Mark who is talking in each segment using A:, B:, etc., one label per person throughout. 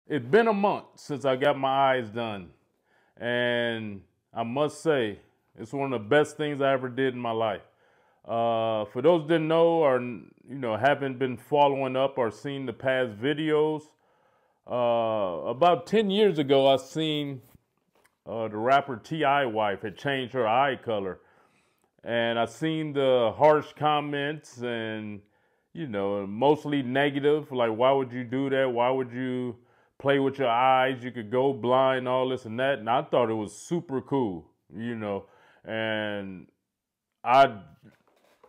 A: It's been a month since I got my eyes done, and I must say it's one of the best things I ever did in my life. For those that didn't know or haven't been following up or seen the past videos, about 10 years ago I seen the rapper T.I. wife had changed her eye color, and I seen the harsh comments and mostly negative. Like, why would you do that? Why would you play with your eyes? You could go blind, all this and that. And I thought it was super cool. And I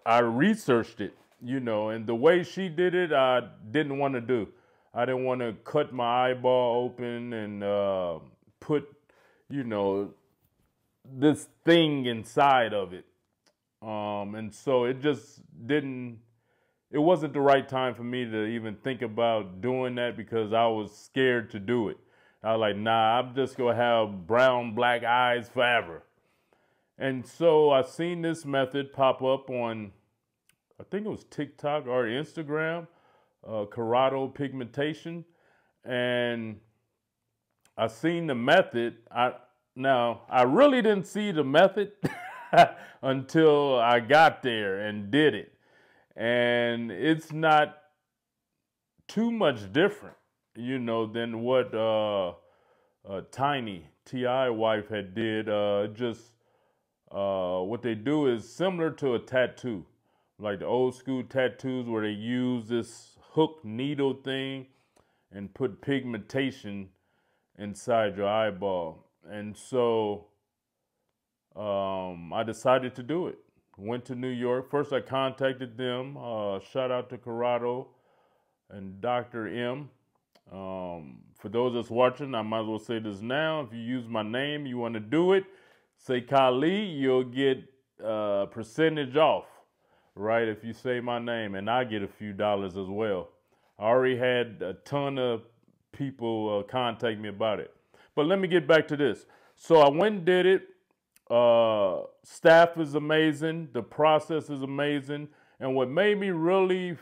A: I researched it, and the way she did it, I didn't want to do. I didn't want to cut my eyeball open and put, you know, this thing inside of it. And so it just didn't, it wasn't the right time for me to even think about doing that because I was scared to do it. I was like, nah, I'm just gonna have brown, black eyes forever. And so I seen this method pop up on, I think it was TikTok or Instagram, Corrado pigmentation. And I seen the method. I really didn't see the method until I got there and did it. And it's not too much different, than what Tiny Ti wife had did. Just what they do is similar to a tattoo, like the old school tattoos where they use this hook needle thing and put pigmentation inside your eyeball. And so I decided to do it. Went to New York. First, I contacted them. Shout out to Corrado and Dr. M. For those that's watching, I might as well say this now. If you use my name, you want to do it, say Kali, you'll get a percentage off, right? If you say my name, and I get a few dollars as well. I already had a ton of people contact me about it. But let me get back to this. So I went and did it. Staff is amazing. The process is amazing. And what made me really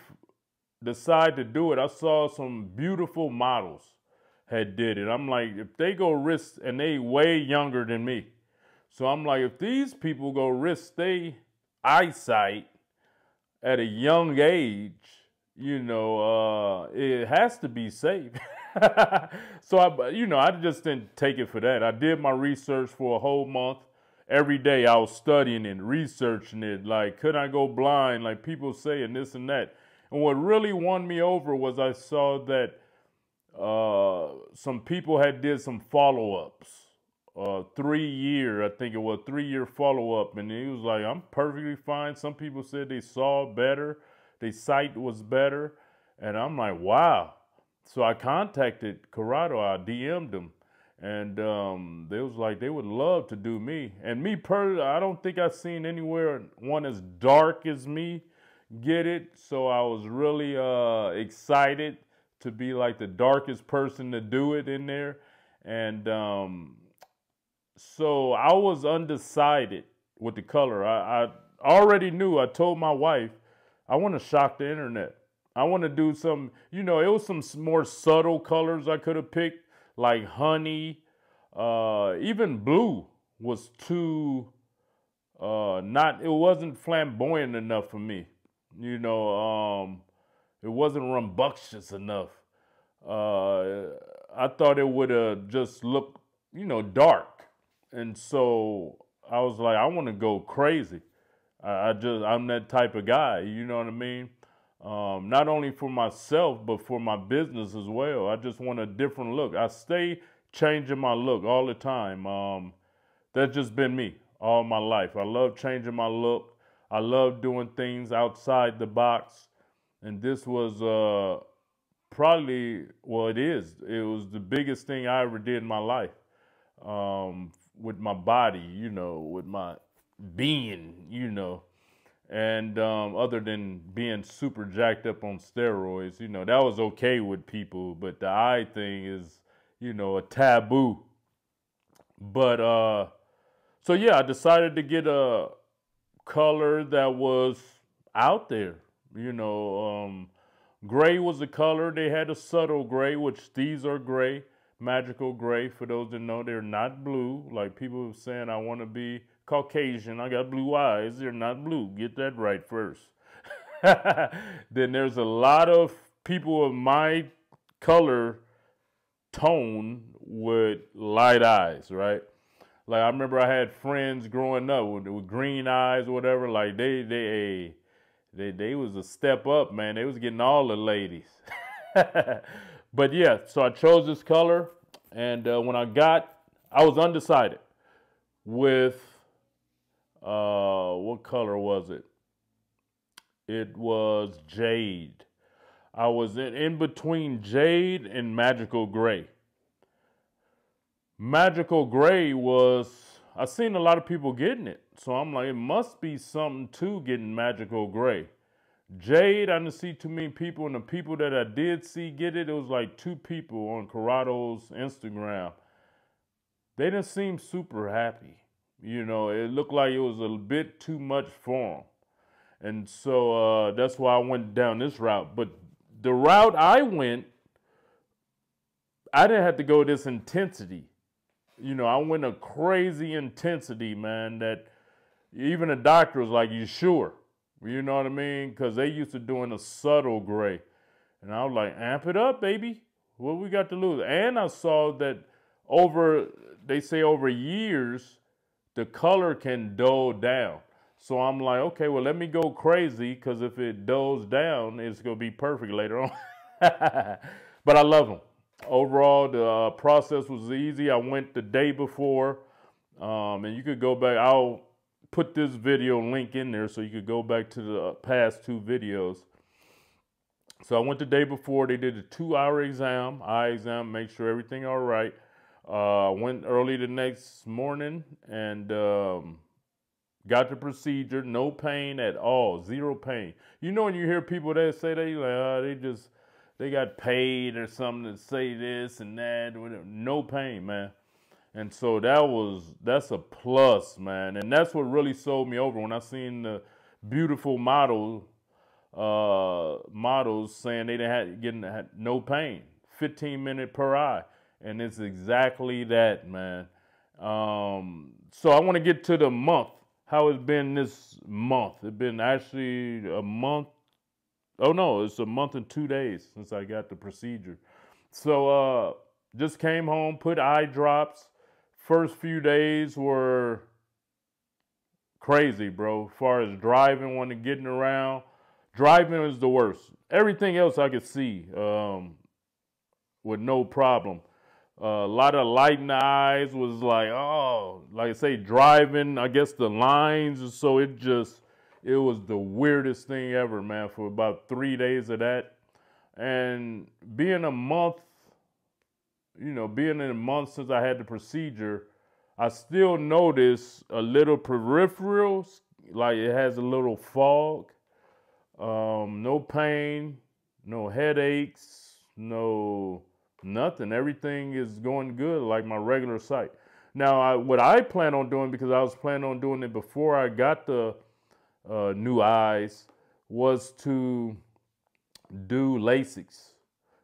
A: decide to do it, I saw some beautiful models had did it. I'm like, if they go risk, and they way younger than me. So I'm like, if these people go risk their eyesight at a young age, it has to be safe. So I just didn't take it for that. I did my research for a whole month. Every day I was studying it, researching it. Like, could I go blind? Like people saying this and that. And what really won me over was I saw that some people had did some follow-ups. 3 year, I think it was 3 year follow-up. And he was like, I'm perfectly fine. Some people said they saw better. Their sight was better. And I'm like, wow. So I contacted Corrado. I DM'd them. And they was like, they would love to do me. And me personally, I don't think I've seen anywhere one as dark as me get it. So I was really excited to be like the darkest person to do it in there. And so I was undecided with the color. I already knew. I told my wife, I want to shock the internet. I want to do some, it was some more subtle colors I could have picked, like honey. Even blue was too, it wasn't flamboyant enough for me. It wasn't rambunctious enough. I thought it would have just looked, dark. And so I was like, I want to go crazy. I'm that type of guy, you know what I mean? Not only for myself, but for my business as well. I just want a different look. I stay changing my look all the time. That's just been me all my life. I love changing my look. I love doing things outside the box. And this was probably, well, it is. It was the biggest thing I ever did in my life. With my body, with my being. And other than being super jacked up on steroids, that was okay with people. But the eye thing is, a taboo. But so yeah, I decided to get a color that was out there. Gray was the color. They had a subtle gray, which these are gray, magical gray. For those that know, they're not blue. Like people saying, I want to be Caucasian. I got blue eyes. They're not blue. Get that right first. Then there's a lot of people of my color tone with light eyes, right? Like I remember I had friends growing up with green eyes or whatever. Like they was a step up, man. They was getting all the ladies. But yeah, so I chose this color, and when I was undecided with what color was it? It was jade. I was in between jade and magical gray. Magical gray was, I seen a lot of people getting it. So I'm like, it must be something to getting magical gray. Jade, I didn't see too many people, and the people that I did see get it, it was like 2 people on Corrado's Instagram. They didn't seem super happy. You know, it looked like it was a bit too much for them. And so that's why I went down this route. But the route I went, I didn't have to go this intensity. You know, I went a crazy intensity, man, that even the doctor was like, you sure? You know what I mean? Because they used to doing a subtle gray. And I was like, amp it up, baby. What we got to lose? And I saw that they say over years, the color can dull down. So I'm like, okay, well, let me go crazy, because if it dulls down, it's going to be perfect later on. But I love them. Overall, the process was easy. I went the day before, and you could go back. I'll put this video link in there so you could go back to the past 2 videos. So I went the day before. They did a 2-hour exam, eye exam, make sure everything all right. Went early the next morning and got the procedure. No pain at all, 0 pain. You know when you hear people that say that, you're like, they got paid or something to say this and that. No pain, man. And so that's a plus, man. And that's what really sold me over when I seen the beautiful models saying they didn't have no pain, 15 minutes per eye. And it's exactly that, man. So I want to get to the month, how it's been this month. It's been actually a month. Oh no, it's a month and 2 days since I got the procedure. So just came home, put eye drops. First few days were crazy, bro. As far as driving, when getting around, driving was the worst. Everything else I could see with no problem. A lot of light in the eyes was like, oh, like I say, driving, I guess the lines, so it was the weirdest thing ever, man, for about 3 days of that. And being in a month since I had the procedure, I still notice a little peripheral, like it has a little fog. No pain, no headaches, no nothing. Everything is going good like my regular sight. Now, what I plan on doing, because I was planning on doing it before I got the new eyes, was to do LASIK,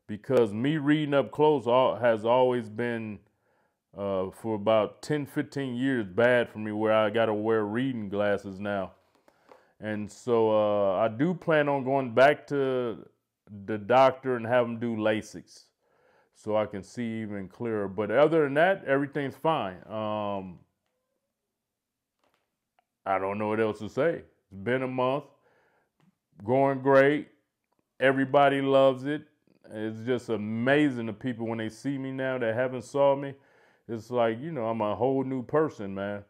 A: because me reading up close has always been for about 10-15 years bad for me, where I got to wear reading glasses now. And so I do plan on going back to the doctor and have him do LASIK so I can see even clearer. But other than that, everything's fine. I don't know what else to say. It's been a month, going great. Everybody loves it. It's just amazing to people when they see me now that haven't saw me. It's like, I'm a whole new person, man.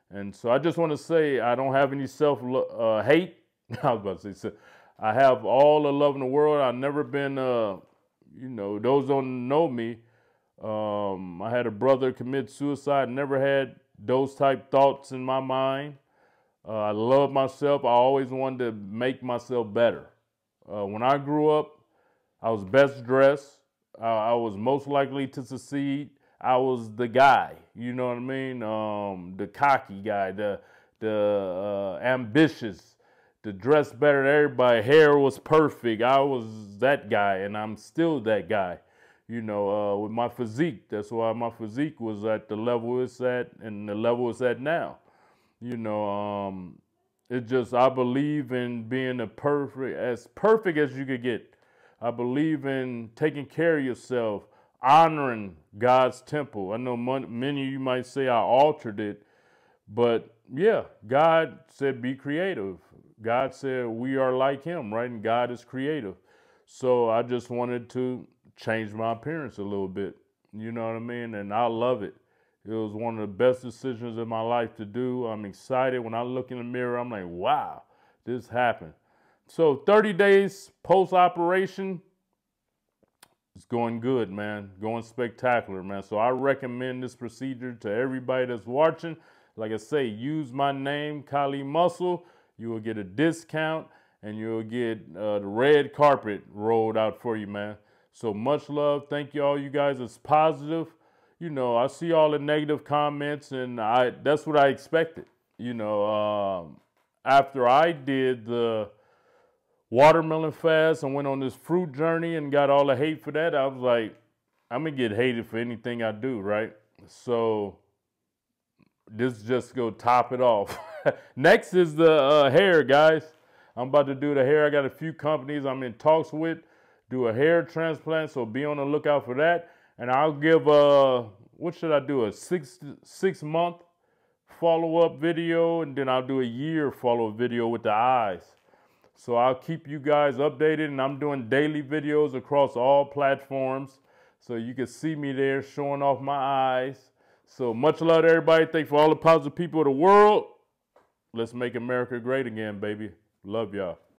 A: And so I just want to say I don't have any self-hate. I was about to say, I have all the love in the world. I've never been, those don't know me. I had a brother commit suicide. Never had those type thoughts in my mind. I love myself. I always wanted to make myself better. When I grew up, I was best dressed. I was most likely to succeed. I was the guy, you know what I mean? The cocky guy, the ambitious, to dress better than everybody. Hair was perfect. I was that guy, and I'm still that guy. You know, with my physique. That's why my physique was at the level it's at, and the level it's at now. You know, it just, I believe in being as perfect as you could get. I believe in taking care of yourself, honoring God's temple. I know many of you might say I altered it, but yeah, God said be creative. God said we are like him, right? And God is creative. So I just wanted to change my appearance a little bit. You know what I mean? And I love it. It was one of the best decisions in my life to do. I'm excited. When I look in the mirror, I'm like, wow, this happened. So 30 days post-operation, it's going good, man. Going spectacular, man. So I recommend this procedure to everybody that's watching. Like I say, use my name, Kali Muscle. You will get a discount, and you'll get the red carpet rolled out for you, man. So much love. Thank you all you guys. It's positive. You know, I see all the negative comments, and that's what I expected. You know, after I did the watermelon fast and went on this fruit journey and got all the hate for that, I was like, I'm going to get hated for anything I do, right? So this just go top it off. Next is the hair, guys. I'm about to do the hair. I got a few companies I'm in talks with, do a hair transplant, so be on the lookout for that. And I'll give what should I do? A six month follow-up video, and then I'll do a year follow-up video with the eyes. So I'll keep you guys updated, and I'm doing daily videos across all platforms. So you can see me there showing off my eyes. So much love to everybody. Thanks for all the positive people of the world. Let's make America great again, baby. Love y'all.